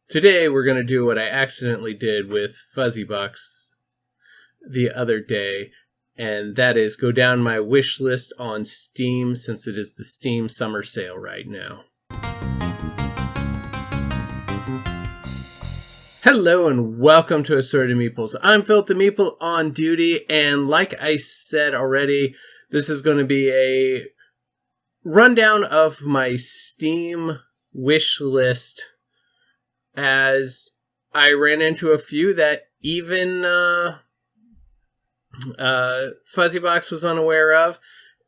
Today we're going to do what I accidentally did with Fuzzy Bucks the other day, and that is go down my wish list on Steam since it is the Steam summer sale right now. Hello and welcome to Assorted Meeples. I'm Phillip the Meeple on duty, and like I said already, this is going to be a rundown of my Steam wish list, as I ran into a few that even Fuzzy Box was unaware of,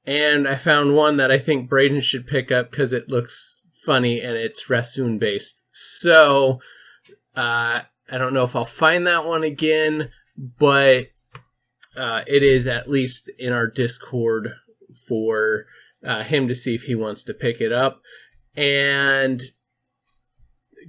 and I found one that I think Braden should pick up because it looks funny and it's Rasoon based. So I don't know if I'll find that one again, but it is at least in our Discord for him to see if he wants to pick it up. And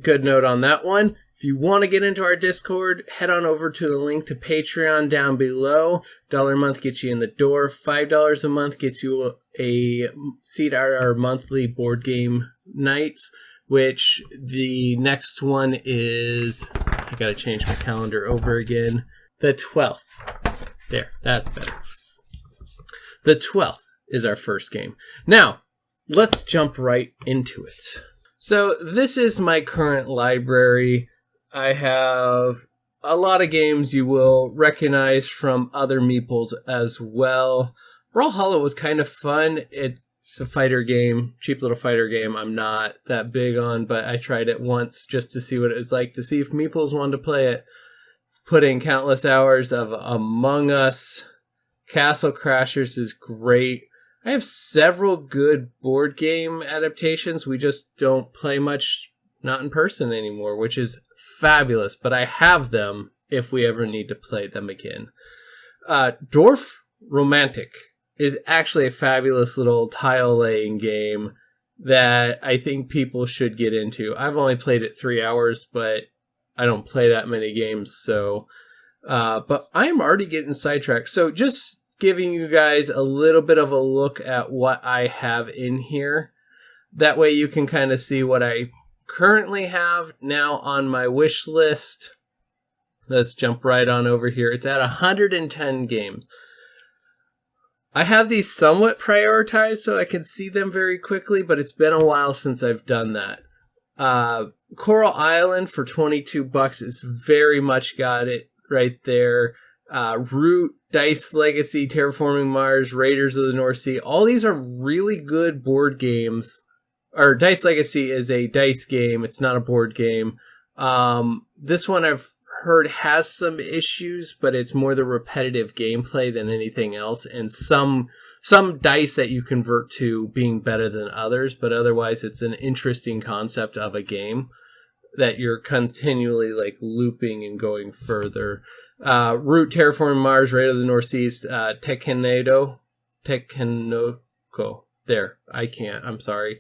good note on that one. If you want to get into our Discord, head on over to the link to Patreon down below. $1 a month gets you in the door. $5 a month gets you a seat at our monthly board game nights, which the next one is, I gotta change my calendar over again, the 12th. There, that's better. The 12th is our first game. Now, let's jump right into it. So this is my current library. I have a lot of games you will recognize from other Meeples as well. Brawlhalla was kind of fun. It's a fighter game, cheap little fighter game I'm not that big on, but I tried it once just to see what it was like, to see if Meeples wanted to play it. Put in countless hours of Among Us. Castle Crashers is great. I have several good board game adaptations. We just don't play much, not in person anymore, which is fabulous. But I have them if we ever need to play them again. Dwarf Romantic is actually a fabulous little tile-laying game that I think people should get into. I've only played it 3 hours, but I don't play that many games. So, but I'm already getting sidetracked. So just giving you guys a little bit of a look at what I have in here. That way you can kind of see what I currently have now on my wish list. Let's jump right on over here. It's at 110 games. I have these somewhat prioritized so I can see them very quickly, but it's been a while since I've done that. Coral Island for $22 is very much got it right there. Root, Dice Legacy, Terraforming Mars, Raiders of the North Sea. All these are really good board games. Or Dice Legacy is a dice game. It's not a board game. This one I've heard has some issues, but it's more the repetitive gameplay than anything else. And some dice that you convert to being better than others. But otherwise, it's an interesting concept of a game that you're continually like looping and going further. Root, Terraforming Mars, Raiders of the North East, Tekkenoko. There, I can't. I'm sorry.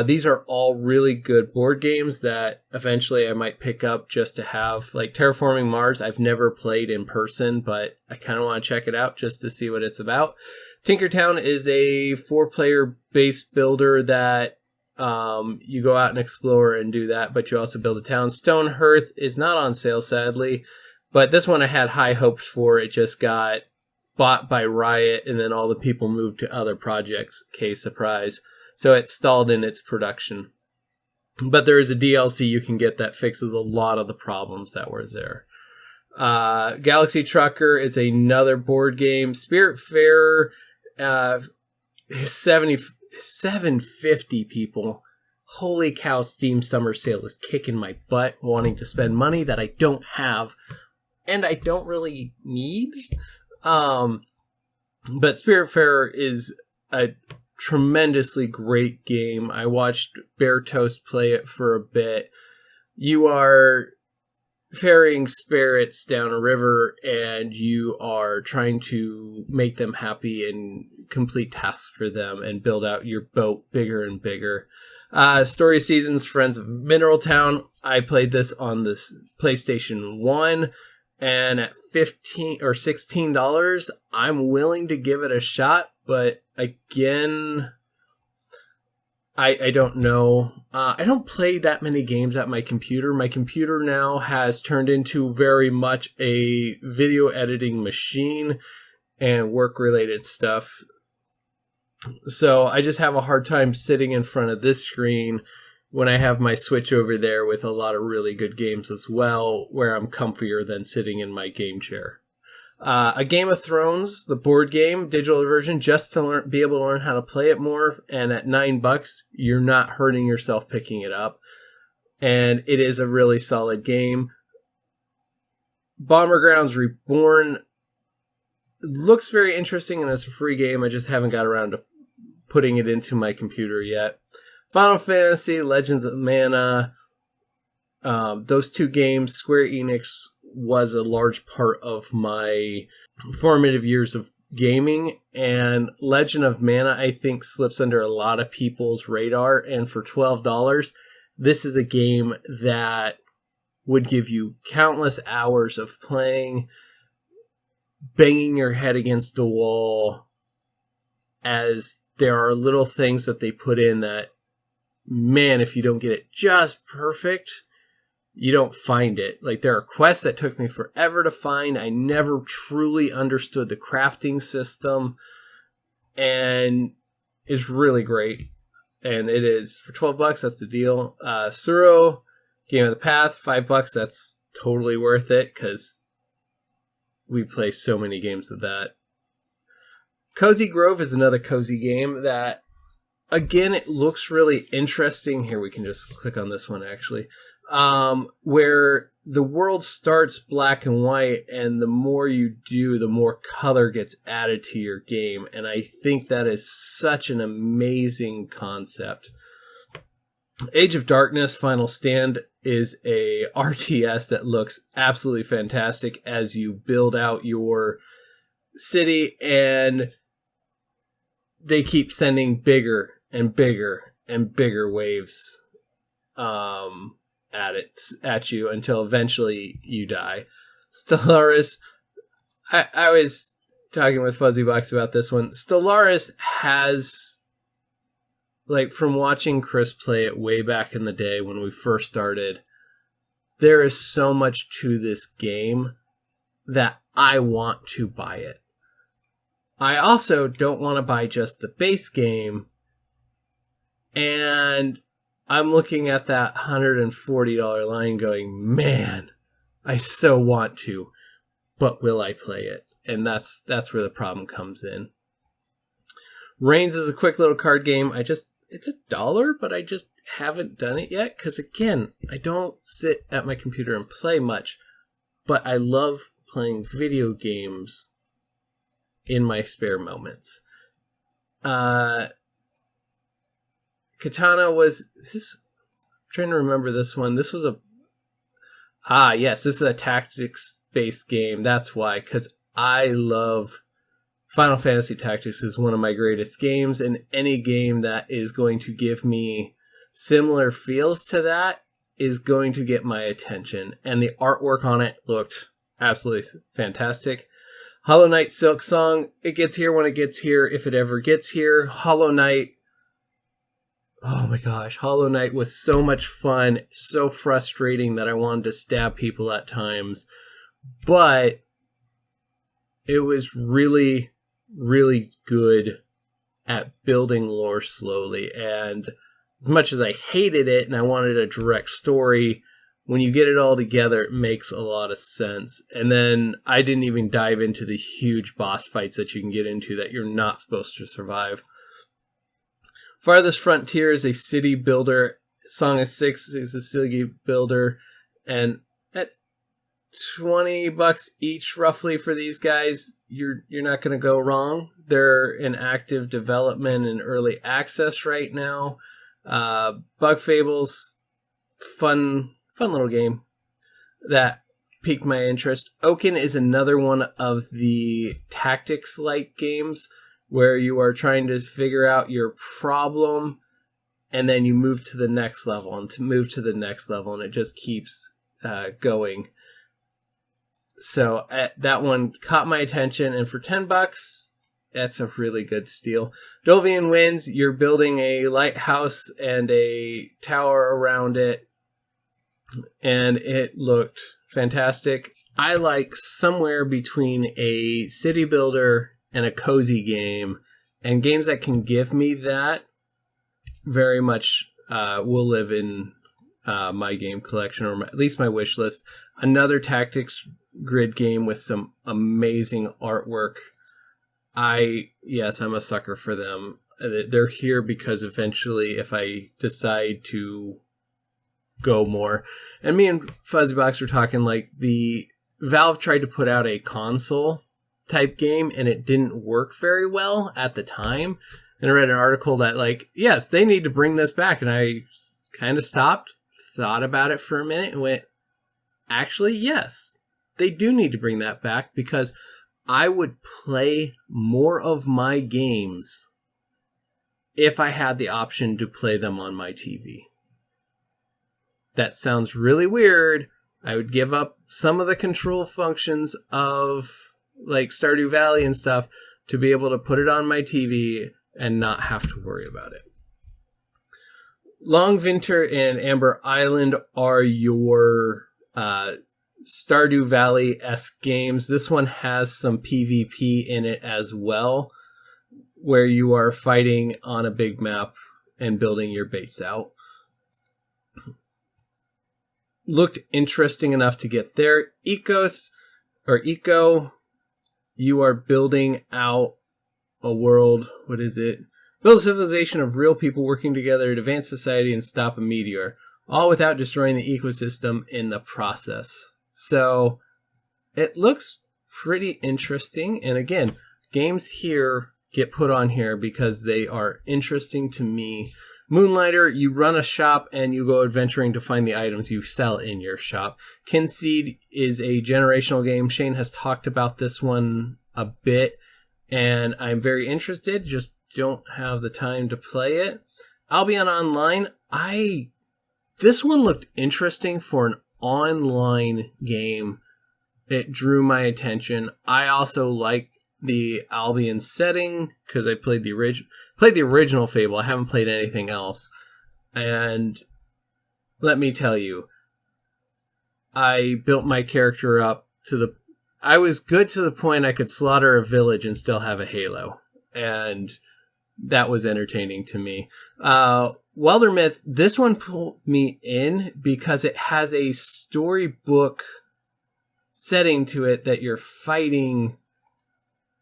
These are all really good board games that eventually I might pick up just to have. Like Terraforming Mars, I've never played in person, but I kind of want to check it out just to see what it's about. Tinkertown is a 4-player base builder that you go out and explore and do that, but you also build a town. Stone Hearth is not on sale, sadly. But this one I had high hopes for. It just got bought by Riot, and then all the people moved to other projects. Case surprise. So it stalled in its production. But there is a DLC you can get that fixes a lot of the problems that were there. Galaxy Trucker is another board game. Spiritfarer, $750 people. Holy cow, Steam Summer Sale is kicking my butt, wanting to spend money that I don't have. And I don't really need. But Spiritfarer is a tremendously great game. I watched Bear Toast play it for a bit. You are ferrying spirits down a river, and you are trying to make them happy and complete tasks for them and build out your boat bigger and bigger. Story Seasons, Friends of Mineral Town. I played this on the PlayStation 1. And at $15 or $16, I'm willing to give it a shot. But again, I don't know. I don't play that many games at my computer. My computer now has turned into very much a video editing machine and work-related stuff. So I just have a hard time sitting in front of this screen when I have my Switch over there with a lot of really good games as well, where I'm comfier than sitting in my game chair. A Game of Thrones, the board game, digital version, just to be able to learn how to play it more. And at $9, you're not hurting yourself picking it up. And it is a really solid game. Bomber Grounds Reborn looks very interesting, and it's a free game. I just haven't got around to putting it into my computer yet. Final Fantasy, Legends of Mana. Those two games, Square Enix was a large part of my formative years of gaming, and Legend of Mana, I think, slips under a lot of people's radar. And for $12, this is a game that would give you countless hours of playing, banging your head against the wall, as there are little things that they put in that, man, if you don't get it just perfect, you don't find it. Like, there are quests that took me forever to find. I never truly understood the crafting system, and it's really great. And it is for $12. That's the deal. Suro, Game of the Path, $5. That's totally worth it because we play so many games of that. Cozy Grove is another cozy game that, again, it looks really interesting. Here, we can just click on this one, actually. Where the world starts black and white, and the more you do, the more color gets added to your game. And I think that is such an amazing concept. Age of Darkness Final Stand is a RTS that looks absolutely fantastic as you build out your city, and they keep sending bigger and bigger and bigger waves at you until eventually you die. Stellaris, I was talking with Fuzzy Box about this one. Stellaris has, like, from watching Chris play it way back in the day when we first started, there is so much to this game that I want to buy it. I also don't want to buy just the base game, and I'm looking at that $140 line going, man, I so want to, but will I play it? And that's where the problem comes in. Reigns is a quick little card game. It's $1, but I just haven't done it yet because, again, I don't sit at my computer and play much, but I love playing video games in my spare moments. Katana was this. I'm trying to remember this one. This was yes, this is a tactics-based game. That's why, because I love Final Fantasy Tactics. Is one of my greatest games, and any game that is going to give me similar feels to that is going to get my attention. And the artwork on it looked absolutely fantastic. Hollow Knight Silksong, it gets here when it gets here, if it ever gets here. Hollow Knight, oh my gosh, Hollow Knight was so much fun, so frustrating that I wanted to stab people at times. But it was really, really good at building lore slowly. And as much as I hated it and I wanted a direct story, when you get it all together, it makes a lot of sense. And then I didn't even dive into the huge boss fights that you can get into that you're not supposed to survive. Farthest Frontier is a city builder. Song of Six is a city builder. And at $20 each, roughly, for these guys, you're not going to go wrong. They're in active development and early access right now. Bug Fables, fun little game that piqued my interest. Oaken is another one of the tactics-like games where you are trying to figure out your problem and then you move to the next level and to move to the next level, and it just keeps going. So that one caught my attention, and for $10, That's a really good steal. Dulvian Winds, you're building a lighthouse and a tower around it, and it looked fantastic. I like somewhere between a city builder and a cozy game, and games that can give me that very much will live in my game collection, or at least my wish list. Another tactics grid game with some amazing artwork. I'm a sucker for them. They're here because eventually, if I decide to go more, and me and Fuzzybox were talking, like, the Valve tried to put out a console type game and it didn't work very well at the time. And I read an article that, like, yes, they need to bring this back. And I kind of stopped, thought about it for a minute, and went, actually, yes, they do need to bring that back, because I would play more of my games if I had the option to play them on my TV. That sounds really weird. I would give up some of the control functions of, like, Stardew Valley and stuff to be able to put it on my TV and not have to worry about it. Long Winter and Amber Island are your Stardew Valley-esque games. This one has some PvP in it as well, where you are fighting on a big map and building your base out. Looked interesting enough to get there. Eco, you are building out a world. What is it? Build a civilization of real people working together to advance society and stop a meteor, all without destroying the ecosystem in the process. So it looks pretty interesting. And again, games here get put on here because they are interesting to me. Moonlighter, you run a shop and you go adventuring to find the items you sell in your shop. Kinseed is a generational game. Shane has talked about this one a bit, and I'm very interested, just don't have the time to play it. Albion Online, this one looked interesting for an online game. It drew my attention. I also like the Albion setting because I played the original Fable. I haven't played anything else. And let me tell you, I built my character up I was good to the point I could slaughter a village and still have a halo. And that was entertaining to me. Welder Myth, this one pulled me in because it has a storybook setting to it that you're fighting,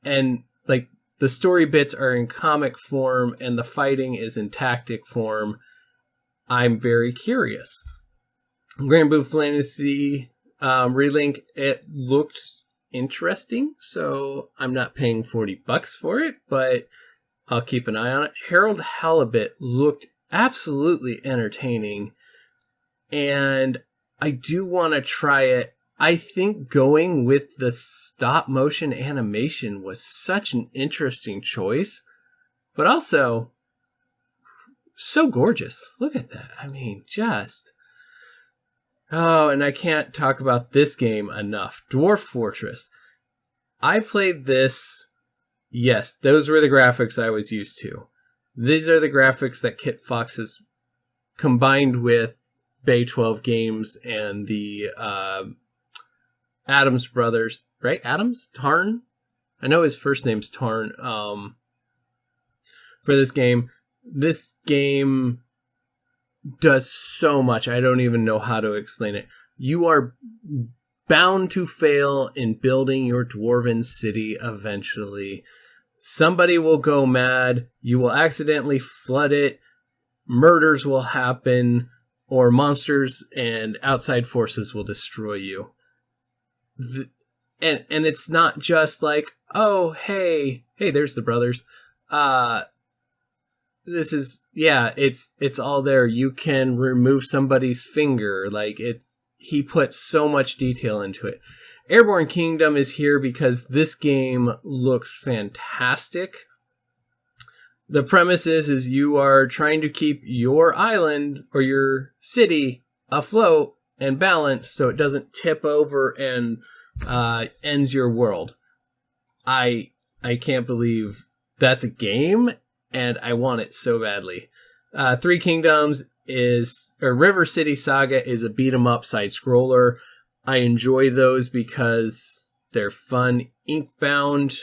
and like the story bits are in comic form and the fighting is in tactic form. I'm very curious. Grand Blue Fantasy Relink, it looked interesting, so I'm not paying $40 for it, but I'll keep an eye on it. Harold Halibut looked absolutely entertaining, and I do want to try it. I think going with the stop motion animation was such an interesting choice, but also so gorgeous. Look at that. I mean, just... Oh, and I can't talk about this game enough. Dwarf Fortress. I played this. Yes, those were the graphics I was used to. These are the graphics that Kit Fox has combined with Bay 12 Games and the Adams brothers. Right? Adams? Tarn? I know his first name's Tarn. For this game. This game does so much. I don't even know how to explain it. You are bound to fail in building your dwarven city eventually. Somebody will go mad. You will accidentally flood it. Murders will happen, or monsters and outside forces will destroy you. And it's not just like, oh, hey, there's the brothers. This is, it's all there. You can remove somebody's finger. Like, he put so much detail into it. Airborne Kingdom is here because this game looks fantastic. The premise is you are trying to keep your island or your city afloat and balanced so it doesn't tip over and ends your world. I I can't believe that's a game, and I want it so badly. Three Kingdoms River City Saga is a beat 'em up side scroller. I enjoy those because they're fun. Inkbound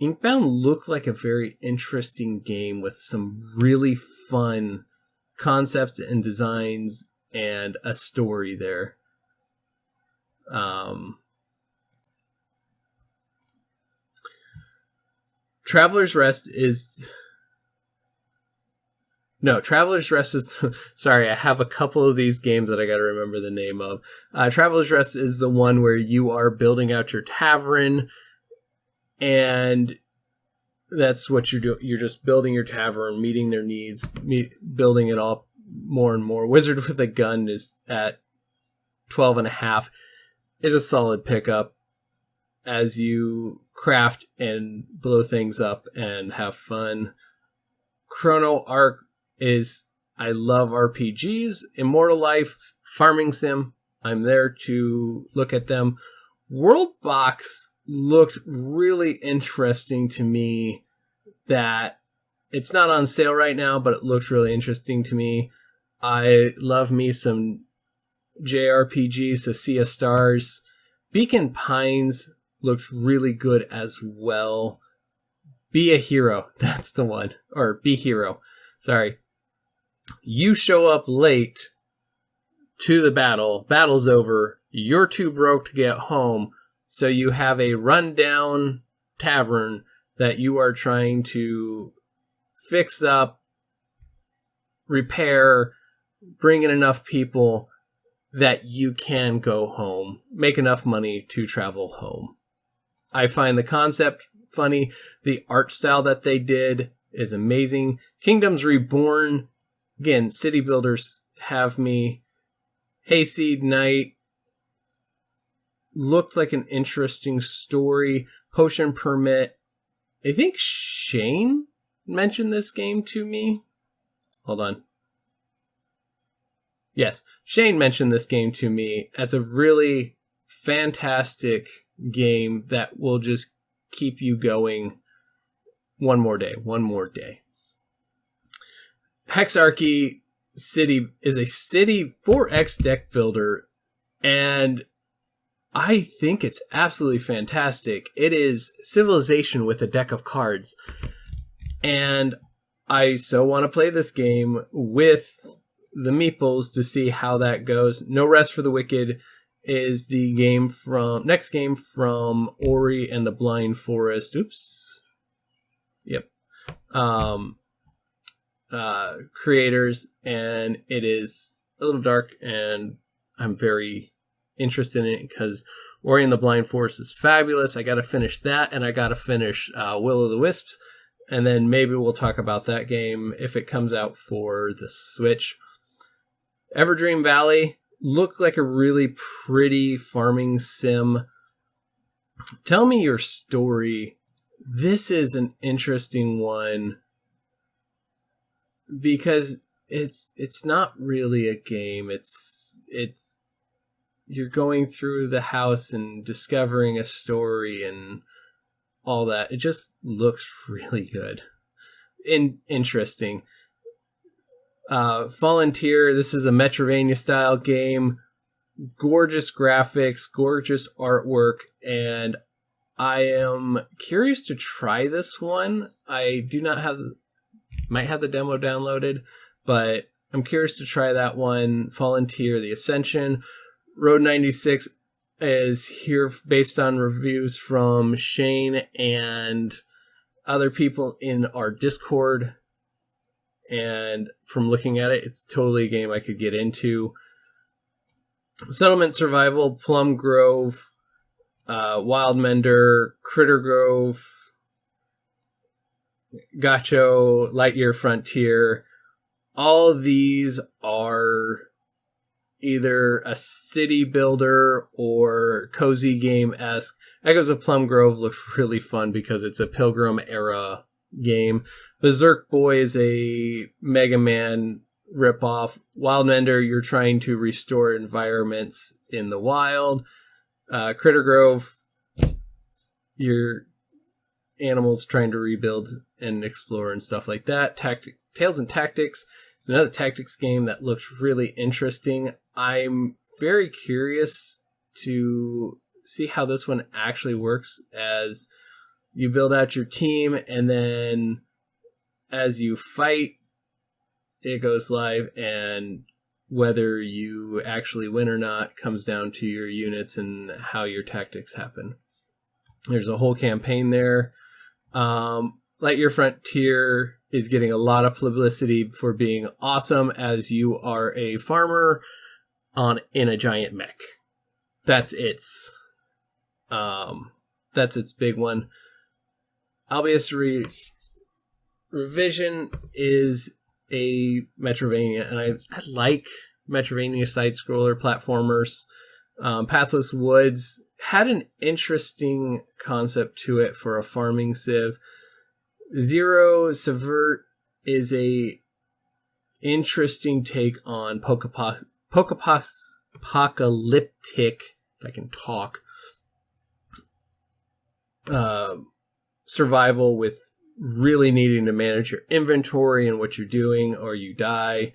looked like a very interesting game with some really fun concepts and designs and a story there. Traveler's Rest is... No, Traveler's Rest is... Sorry, I have a couple of these games that I got to remember the name of. Traveler's Rest is the one where you are building out your tavern, and that's what you're doing. You're just building your tavern, meeting their needs, building it all more and more. Wizard with a Gun is at 12.5. Is a solid pickup as you craft and blow things up and have fun. Chrono Arc is, I love RPGs. Immortal Life, Farming Sim, I'm there to look at them. World Box looked really interesting to me. That it's not on sale right now, but it looked really interesting to me. I love me some JRPGs, so Sea of Stars. Beacon Pines looked really good as well. Be a Hero, that's the one. Or Be Hero, sorry. You show up late to the battle. Battle's over. You're too broke to get home. So you have a rundown tavern that you are trying to fix up, repair, bring in enough people that you can go home, make enough money to travel home. I find the concept funny. The art style that they did is amazing. Kingdoms Reborn, again, city builders have me. Hayseed Knight looked like an interesting story. Potion Permit. I think Shane mentioned this game to me. Hold on. Yes, Shane mentioned this game to me as a really fantastic game that will just keep you going one more day. Hexarchy City is a City 4X deck builder, and I think it's absolutely fantastic. It is Civilization with a deck of cards. And I so want to play this game with the meeples to see how that goes. No Rest for the Wicked is the next game from Ori and the Blind Forest. Oops. Yep. Creators, and it is a little dark, and I'm very interested in it because Ori and the Blind Forest is fabulous. I got to finish that, and I got to finish Will o' the Wisps, and then maybe we'll talk about that game if it comes out for the Switch. Everdream Valley looked like a really pretty farming sim. Tell me your story. This is an interesting one because it's not really a game. It's you're going through the house and discovering a story and all that. It just looks really good and interesting. Fallen Tier, this is a Metroidvania style game. Gorgeous graphics, gorgeous artwork, and I am curious to try this one. I do not might have the demo downloaded, but I'm curious to try that one. Fallen Tier, The Ascension. Road 96 is here based on reviews from Shane and other people in our Discord. And from looking at it, it's totally a game I could get into. Settlement Survival, Plum Grove, Wildmender, Critter Grove, Gacho, Lightyear Frontier. All of these are either a city builder or cozy game-esque. Echoes of Plum Grove looks really fun because it's a Pilgrim era game. Berserk Boy is a Mega Man ripoff. Wildmender, you're trying to restore environments in the wild. Critter Grove, you're animals trying to rebuild and explore and stuff like that. Tales and Tactics is another tactics game that looks really interesting. I'm very curious to see how this one actually works, as you build out your team, and then as you fight, it goes live, and whether you actually win or not comes down to your units and how your tactics happen. There's a whole campaign there. Lightyear Frontier is getting a lot of publicity for being awesome, as you are a farmer in a giant mech. That's its big one. Albius Revision is a Metrovania, and I like Metrovania side-scroller platformers. Pathless Woods had an interesting concept to it for a farming civ. Zero Subvert is a interesting take on apocalyptic, if I can talk, survival with really needing to manage your inventory and what you're doing or you die.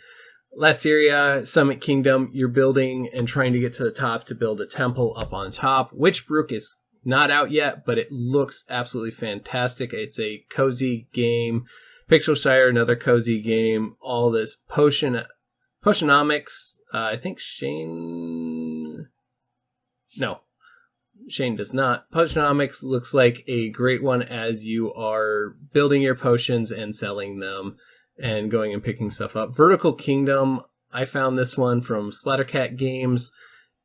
Lassyria, Summit Kingdom, you're building and trying to get to the top to build a temple up on top. Witchbrook is not out yet, but it looks absolutely fantastic. It's a cozy game. Pixelshire, another cozy game. All this Potionomics. I think Shane does not. Potionomics looks like a great one, as you are building your potions and selling them and going and picking stuff up. Vertical Kingdom, I found this one from Splattercat Games,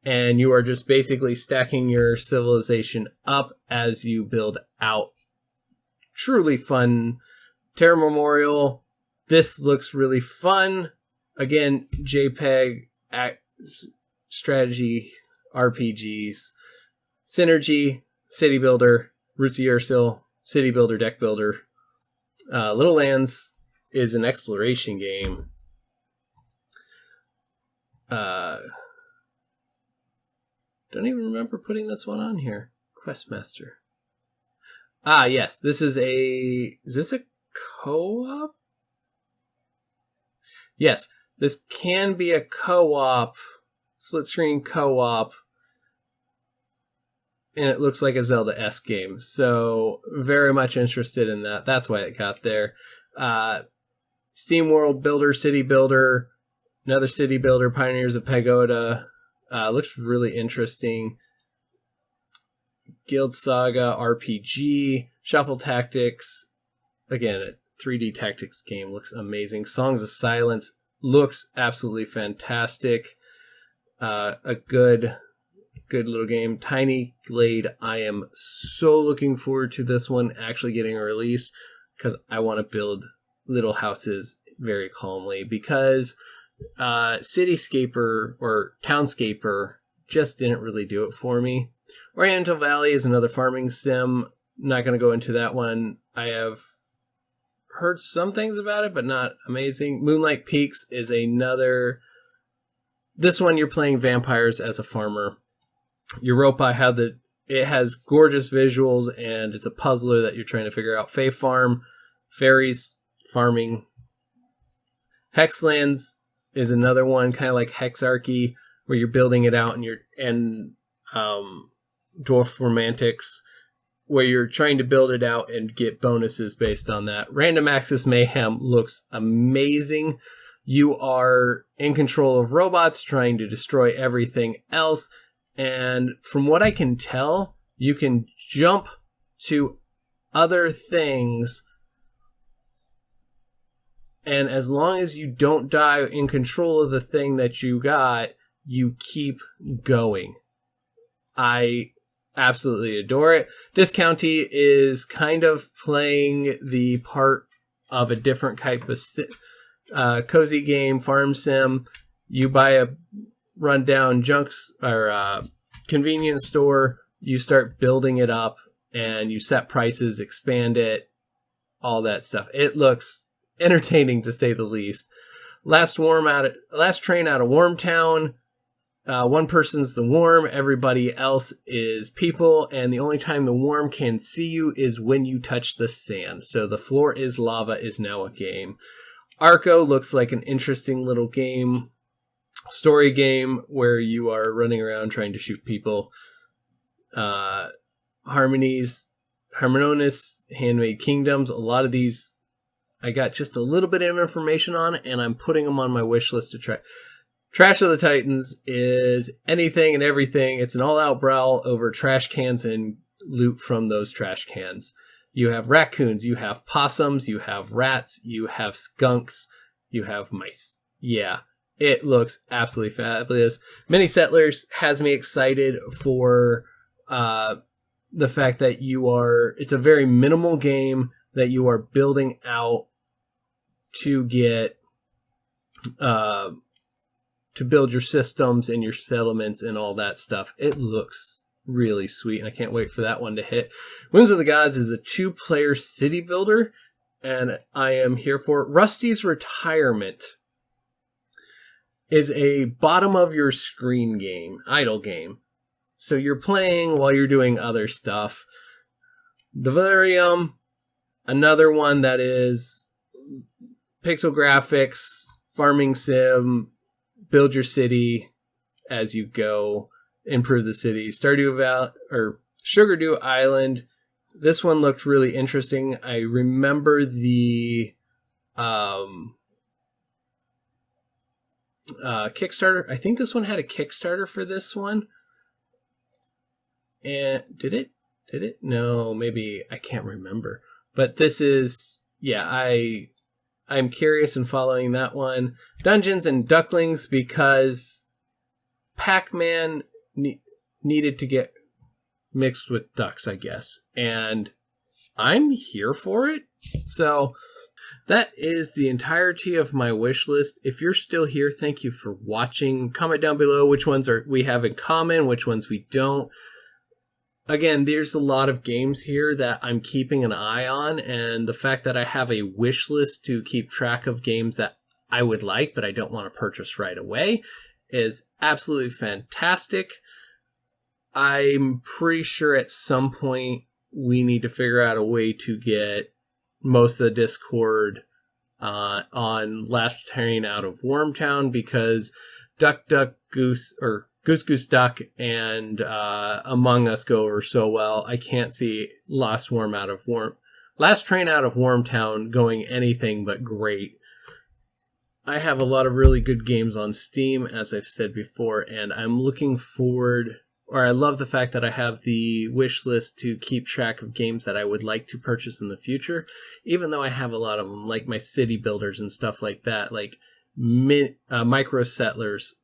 and you are just basically stacking your civilization up as you build out. Truly fun. Terra Memorial, this looks really fun. Again, JPEG strategy RPGs. Synergy, City Builder, Roots of Ursil, City Builder, Deck Builder. Little Lands is an exploration game. Don't even remember putting this one on here. Questmaster. Yes, is this a co-op? Yes, this can be a co-op, split screen co-op. And it looks like a Zelda-esque game. So very much interested in that. That's why it got there. Steam World Builder, City Builder, another City Builder, Pioneers of Pagoda. Looks really interesting. Guild Saga, RPG, Shuffle Tactics. Again, a 3D tactics game. Looks amazing. Songs of Silence looks absolutely fantastic. A good little game. Tiny Glade, I am so looking forward to this one actually getting a release, because I want to build little houses very calmly, because Cityscaper or Townscaper just didn't really do it for me. Oriental Valley is another farming sim. Not going to go into that one. I have heard some things about it, but not amazing. Moonlight Peaks is another. This one you're playing vampires as a farmer. Europa, it has gorgeous visuals, and it's a puzzler that you're trying to figure out. Fae Farm, fairies, farming. Hexlands is another one, kind of like Hexarchy, where you're building it out, and Dwarf Romantics, where you're trying to build it out and get bonuses based on that. Random Access Mayhem looks amazing. You are in control of robots trying to destroy everything else. And from what I can tell, you can jump to other things. And as long as you don't die in control of the thing that you got, you keep going. I absolutely adore it. Discounty is kind of playing the part of a different type of cozy game, farm sim. You buy a rundown convenience store, you start building it up, and you set prices, expand it, all that stuff. It looks entertaining, to say the least. Last Train out of Wormtown. one person's the worm, everybody else is people, and the only time the worm can see you is when you touch the sand. So the floor is lava is now a game. Arco looks like an interesting little game, story game where you are running around trying to shoot people. Harmonis, Handmade Kingdoms, a lot of these I got just a little bit of information on, and I'm putting them on my wish list to try. Trash of the Titans is anything and everything. It's an all-out brawl over trash cans and loot from those trash cans. You have raccoons, you have possums, you have rats, you have skunks, you have mice. Yeah, it looks absolutely fabulous. Mini Settlers has me excited for the fact that it's a very minimal game that you are building out to get to build your systems and your settlements and all that stuff. It looks really sweet, and I can't wait for that one to hit. Wounds of the Gods is a 2-player city builder, and I am here for it. Rusty's Retirement is a bottom-of-your-screen game, idle game. So you're playing while you're doing other stuff. Delirium, another one that is pixel graphics, farming sim, build your city as you go, improve the city. Sugar Dew Island. This one looked really interesting. I remember the Kickstarter. I think this one had a Kickstarter for this one. And did it? No, maybe I can't remember. But this is, I'm curious in following that one. Dungeons and Ducklings, because Pac-Man needed to get mixed with ducks, I guess. And I'm here for it. So that is the entirety of my wish list. If you're still here, thank you for watching. Comment down below which ones we have in common, which ones we don't. Again, there's a lot of games here that I'm keeping an eye on, and the fact that I have a wish list to keep track of games that I would like but I don't want to purchase right away is absolutely fantastic. I'm pretty sure at some point we need to figure out a way to get most of the Discord on Last Train Out of Wormtown, because Duck Duck Goose, or Goose Goose Duck, and Among Us go over so well. I can't see Last Train Out of Wormtown going anything but great. I have a lot of really good games on Steam, as I've said before, and I'm looking forward, or I love the fact that I have the wish list to keep track of games that I would like to purchase in the future, even though I have a lot of them, like my city builders and stuff like that, like Micro Settlers.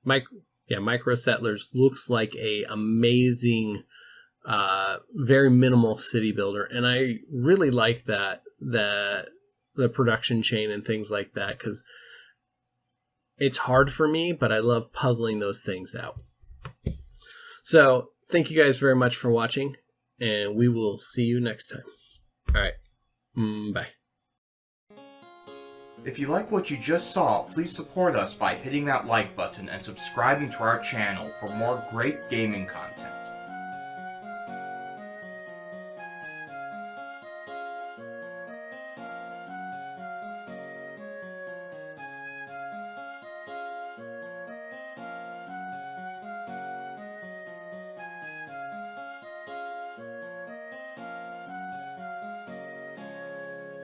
Micro Settlers looks like a amazing, very minimal city builder, and I really like the production chain and things like that, because it's hard for me, but I love puzzling those things out. So thank you guys very much for watching, and we will see you next time. All right, bye. If you like what you just saw, please support us by hitting that like button and subscribing to our channel for more great gaming content.